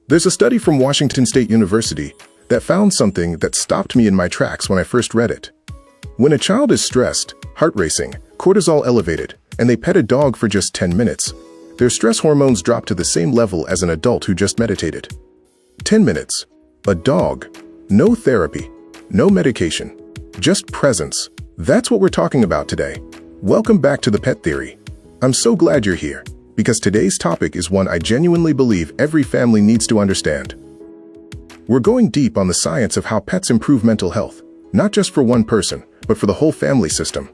There's a study from Washington State University that found something that stopped me in my tracks when I first read it. When a child is stressed, heart racing, cortisol elevated, and they pet a dog for just 10 minutes, their stress hormones drop to the same level as an adult who just meditated. 10 minutes. A dog. No therapy. No medication. Just presence. That's what we're talking about today. Welcome back to The Pet Theory. I'm so glad you're here, because today's topic is one I genuinely believe every family needs to understand. We're going deep on the science of how pets improve mental health, not just for one person, but for the whole family system.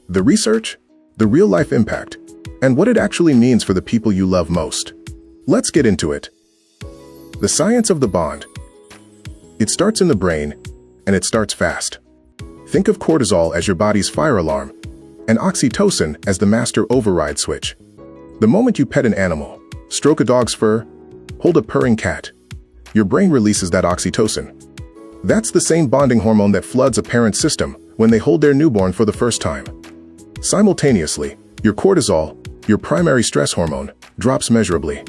The research, the real-life impact, and what it actually means for the people you love most. Let's get into it. The science of the bond. It starts in the brain, and it starts fast. Think of cortisol as your body's fire alarm, and oxytocin as the master override switch. The moment you pet an animal, stroke a dog's fur, hold a purring cat, your brain releases that oxytocin. That's the same bonding hormone that floods a parent's system when they hold their newborn for the first time. Simultaneously, your cortisol, your primary stress hormone, drops measurably.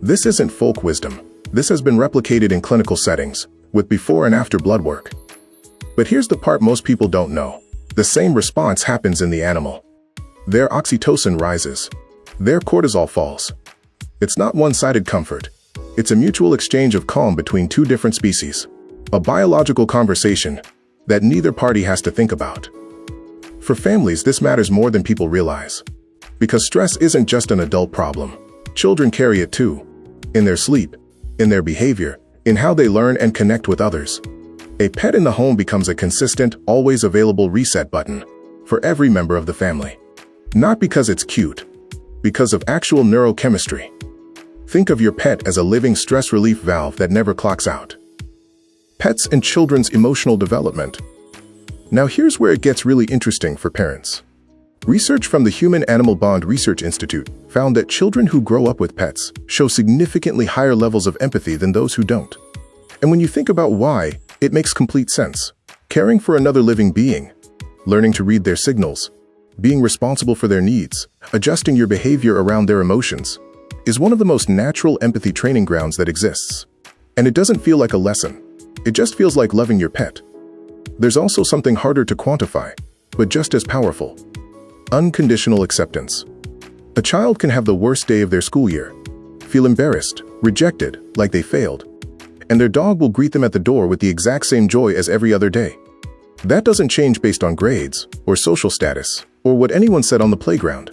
This isn't folk wisdom. This has been replicated in clinical settings, with before and after blood work. But here's the part most people don't know. The same response happens in the animal. Their oxytocin rises. Their cortisol falls. It's not one-sided comfort. It's a mutual exchange of calm between two different species. A biological conversation that neither party has to think about. For families, this matters more than people realize. Because stress isn't just an adult problem. Children carry it too. In their sleep, in their behavior, in how they learn and connect with others. A pet in the home becomes a consistent, always available reset button for every member of the family. Not because it's cute, because of actual neurochemistry. Think of your pet as a living stress relief valve that never clocks out. Pets and children's emotional development. Now here's where it gets really interesting for parents. Research from the Human-Animal Bond Research Institute found that children who grow up with pets show significantly higher levels of empathy than those who don't. And when you think about why, it makes complete sense. Caring for another living being, learning to read their signals, being responsible for their needs, adjusting your behavior around their emotions, is one of the most natural empathy training grounds that exists. And it doesn't feel like a lesson. It just feels like loving your pet. There's also something harder to quantify, but just as powerful. Unconditional acceptance. A child can have the worst day of their school year, feel embarrassed, rejected, like they failed, and their dog will greet them at the door with the exact same joy as every other day. That doesn't change based on grades, or social status, or what anyone said on the playground.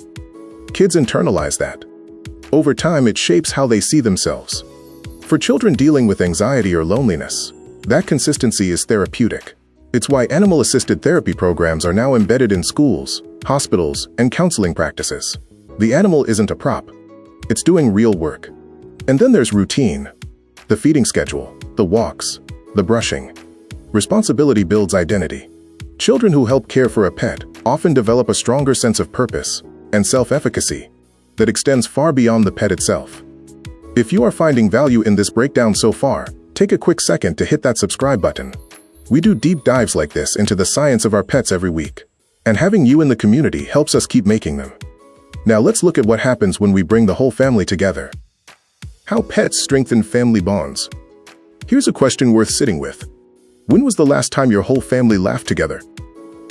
Kids internalize that. Over time, it shapes how they see themselves. For children dealing with anxiety or loneliness, that consistency is therapeutic. It's why animal-assisted therapy programs are now embedded in schools, hospitals, and counseling practices. The animal isn't a prop. It's doing real work. And then there's routine. The feeding schedule, the walks, the brushing. Responsibility builds identity. Children who help care for a pet often develop a stronger sense of purpose and self-efficacy that extends far beyond the pet itself. If you are finding value in this breakdown so far, take a quick second to hit that subscribe button. We do deep dives like this into the science of our pets every week. And having you in the community helps us keep making them. Now let's look at what happens when we bring the whole family together. How pets strengthen family bonds. Here's a question worth sitting with. When was the last time your whole family laughed together?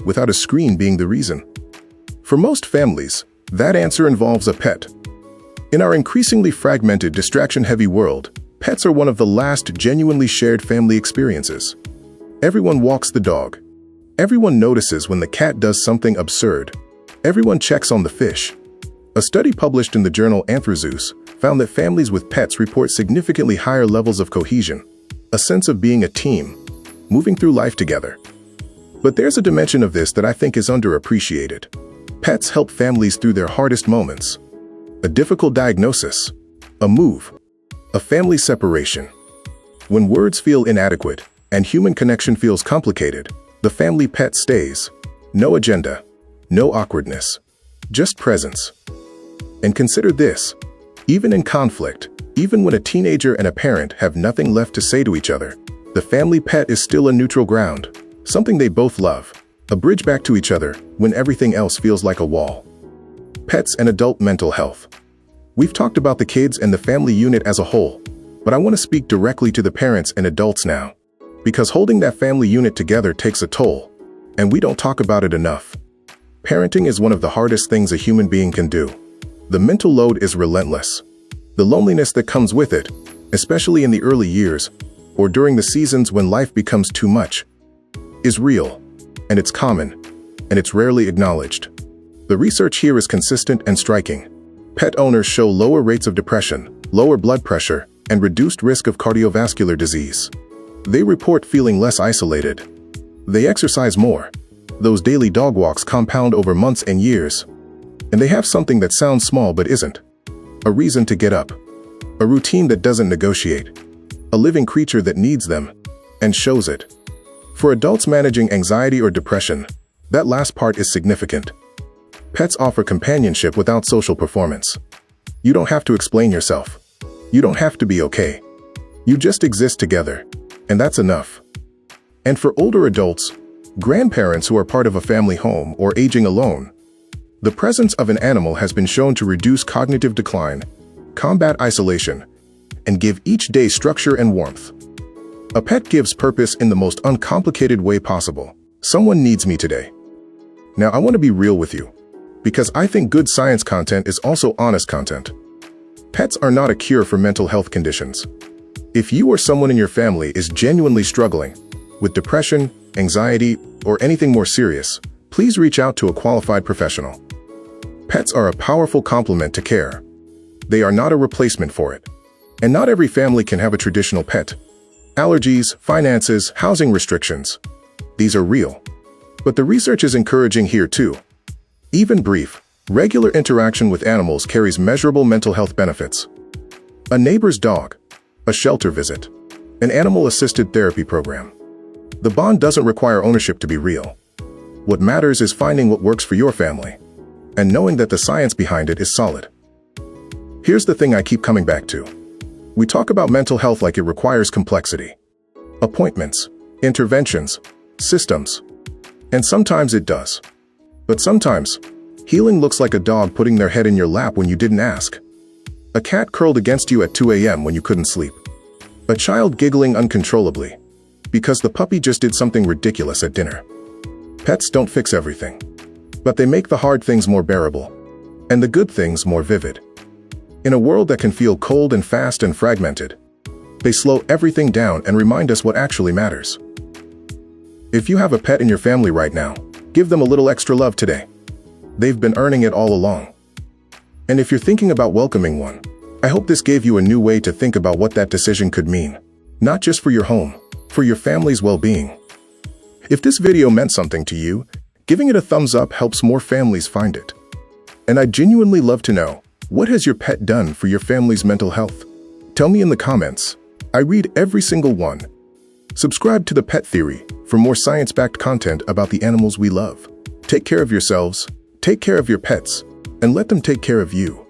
Without a screen being the reason. For most families, that answer involves a pet. In our increasingly fragmented, distraction-heavy world, pets are one of the last genuinely shared family experiences. Everyone walks the dog. Everyone notices when the cat does something absurd. Everyone checks on the fish. A study published in the journal Anthrozoos found that families with pets report significantly higher levels of cohesion, a sense of being a team, moving through life together. But there's a dimension of this that I think is underappreciated. Pets help families through their hardest moments. A difficult diagnosis, a move, a family separation. When words feel inadequate and human connection feels complicated, the family pet stays. No agenda, no awkwardness, just presence. And consider this, even in conflict, even when a teenager and a parent have nothing left to say to each other, the family pet is still a neutral ground, something they both love, a bridge back to each other when everything else feels like a wall. Pets and adult mental health. We've talked about the kids and the family unit as a whole, But I want to speak directly to the parents and adults now, because holding that family unit together takes a toll, and we don't talk about it enough. Parenting is one of the hardest things a human being can do. The mental load is relentless. The loneliness that comes with it, especially in the early years, or during the seasons when life becomes too much, is real, and it's common, and it's rarely acknowledged. The research here is consistent and striking. Pet owners show lower rates of depression, lower blood pressure, and reduced risk of cardiovascular disease. They report feeling less isolated. They exercise more. Those daily dog walks compound over months and years. And they have something that sounds small but isn't. A reason to get up. A routine that doesn't negotiate. A living creature that needs them, and shows it. For adults managing anxiety or depression, that last part is significant. Pets offer companionship without social performance. You don't have to explain yourself. You don't have to be okay. You just exist together, and that's enough. And for older adults, grandparents who are part of a family home or aging alone, the presence of an animal has been shown to reduce cognitive decline, combat isolation, and give each day structure and warmth. A pet gives purpose in the most uncomplicated way possible. Someone needs me today. Now I want to be real with you, because I think good science content is also honest content. Pets are not a cure for mental health conditions. If you or someone in your family is genuinely struggling with depression, anxiety, or anything more serious, please reach out to a qualified professional. Pets are a powerful complement to care. They are not a replacement for it. And not every family can have a traditional pet. Allergies, finances, housing restrictions. These are real. But the research is encouraging here too. Even brief, regular interaction with animals carries measurable mental health benefits. A neighbor's dog, a shelter visit, an animal-assisted therapy program. The bond doesn't require ownership to be real. What matters is finding what works for your family, and knowing that the science behind it is solid. Here's the thing I keep coming back to. We talk about mental health like it requires complexity. Appointments, interventions, systems. And sometimes it does. But sometimes, healing looks like a dog putting their head in your lap when you didn't ask. A cat curled against you at 2 a.m. when you couldn't sleep. A child giggling uncontrollably because the puppy just did something ridiculous at dinner. Pets don't fix everything, but they make the hard things more bearable, and the good things more vivid. In a world that can feel cold and fast and fragmented, they slow everything down and remind us what actually matters. If you have a pet in your family right now, give them a little extra love today. They've been earning it all along. And if you're thinking about welcoming one, I hope this gave you a new way to think about what that decision could mean. Not just for your home, for your family's well-being. If this video meant something to you, giving it a thumbs up helps more families find it. And I'd genuinely love to know, what has your pet done for your family's mental health? Tell me in the comments. I read every single one. Subscribe to The Pet Theory for more science-backed content about the animals we love. Take care of yourselves, take care of your pets, and let them take care of you.